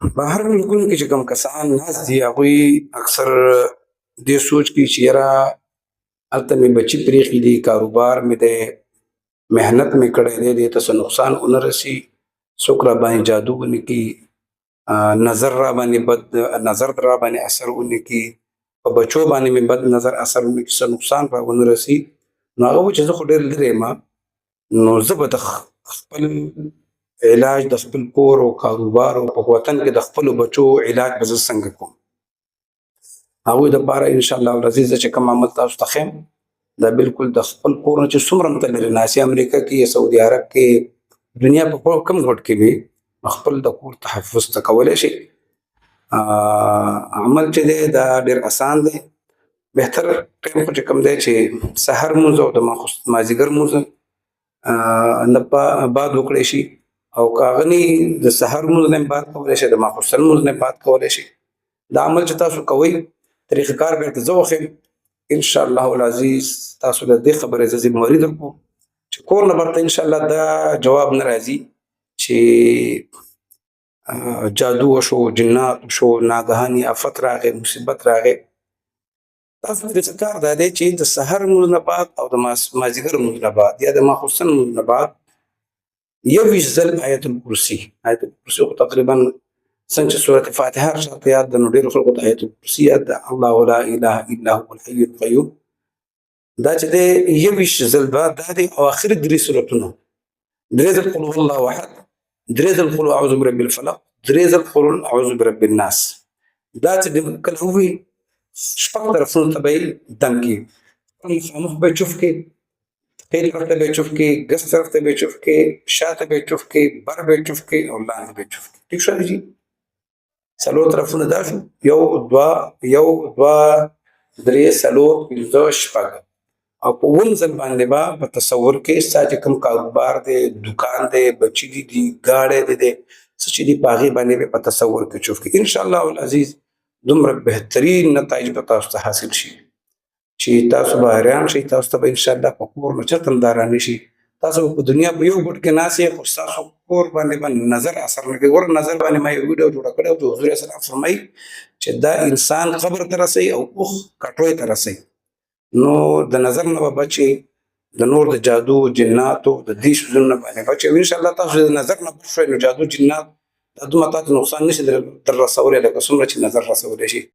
بهر ملکونو کې چې کوم کسان ناست دي هغوی اکثر دې سوچ کوي چې یاره هلته مې بچي پرېښي دي، کاروبار مې دی، محنت مې کړی دی، دې ته څه نقصان ونه رسي، څوک را باندې جادو ونه کړي، نظر را باندې بد نظر را باندې اثر ونه کړي، په بچو باندې مې بد نظر اثر ونه کړي، څه نقصان را ونه رسي. نو هغه وایي چې زه خو ډېر لرې یم، نو زه به د خپل علاج د خپل کور او کاروبار او په وطن کې د خپلو بچو علاج به زه څنګه کوم. هغوی دپاره انشاءالله العزیز زه چې کوم عمل تاسو ته ښیم دا بالکل د خپل کور نه چې څومره هم ته لرې ناستې، امریکا کې یا سعودي عرب کې، دنیا په کوم ګوټ کې وي، خپل د کور تحفظ ته کولی شي. عمل چې دی دا ډېر اسان دی. بهتر ټایم خو چې کوم دی چې سحر لمونځ او د مازدیګر لمونځ نه بعد وکړی شي، او که هغه نه د سحر لمونځ نه بعد کولی شي، د ماخوستن لمونځ نه بعد کولی شي. دا عمل چې تاسو کوئ طریقه کار به درته زه وښیم، انشاءالله العزیز تاسو د دې خبرې زه ذمهواري درکوم چې کور نه برته انشاءالله دا جواب نه راځي چې جادو وشو، جنات وشو، ناګهاني آفت راغی، مصیبت راغی. تاسو طریقه کار دا دی چې د سحر لمونځ نه بعد او د مازدیګر لمونځ نه بعد یا د ماخوستن لمونځ نه بعد 21 ځل آیت الکرسي خو تقریبا څنګه چې سورة فاتحه هر چاته یاد ده، نو ډېرو خلکو ته آیت الکرسي یاد ده، الله لا اله الا هو الحي القیوم. دا چې دی 21 ځل به دا دی، او آخري 3 سورتونه، 3 ځل قل هو الله احد، 3 ځل قل اعوذ برب الفلق، 3 ځل قل اعوذ برب الناس. دا چې دی کله ووایي شپږ طرفونو ته به یې دم کړي، مخامخ به یې چوف کړي، خیر طرف ته به یې چوف کړي، ګس طرف ته به یې چوف کړي، شاته به یې چوف کړي، بر به یې چوف کړي او لاندې به یې چوف کړي. ټیک شو جي؟ څلور طرفونه دا شو، 1 2 3 4 5 6 او په 9 ځل باندې به په تصور کې ستا چې کوم کاروبار دی، دکان دی، بچي دي، ګاډی دی، څه چې دي په هغې باندې به په تصور کې چوف کړي. انشاءالله العزیز دومره بهترین نتایج به تاسو ته حاصل شي چې تاسو به حیران شئ. تاسو ته به انشاءالله په کور نه چرته هم دا رانشي. تاسو په دنیا په یو ګوټ کې ناست یې، خو ستاسو کور باندې به نظر اثر نه کوي. ګوره نظر باندې ما یو ویډیو جوړه کړې وه چې حضور اسلام فرمایي چې دا انسان قبر ته رسوي او اوښ کټوۍ ته رسوي. نو د نظر نه به بچئ، د نور د جادو جناتو د دې څیزونو نه باندې بچئ. انشاءالله تاسو د نظر نه بچ شئ نو جادو جنات دا دومره تاسو نقصان نشي در رسولی لکه څومره چې نظر رسولی شي.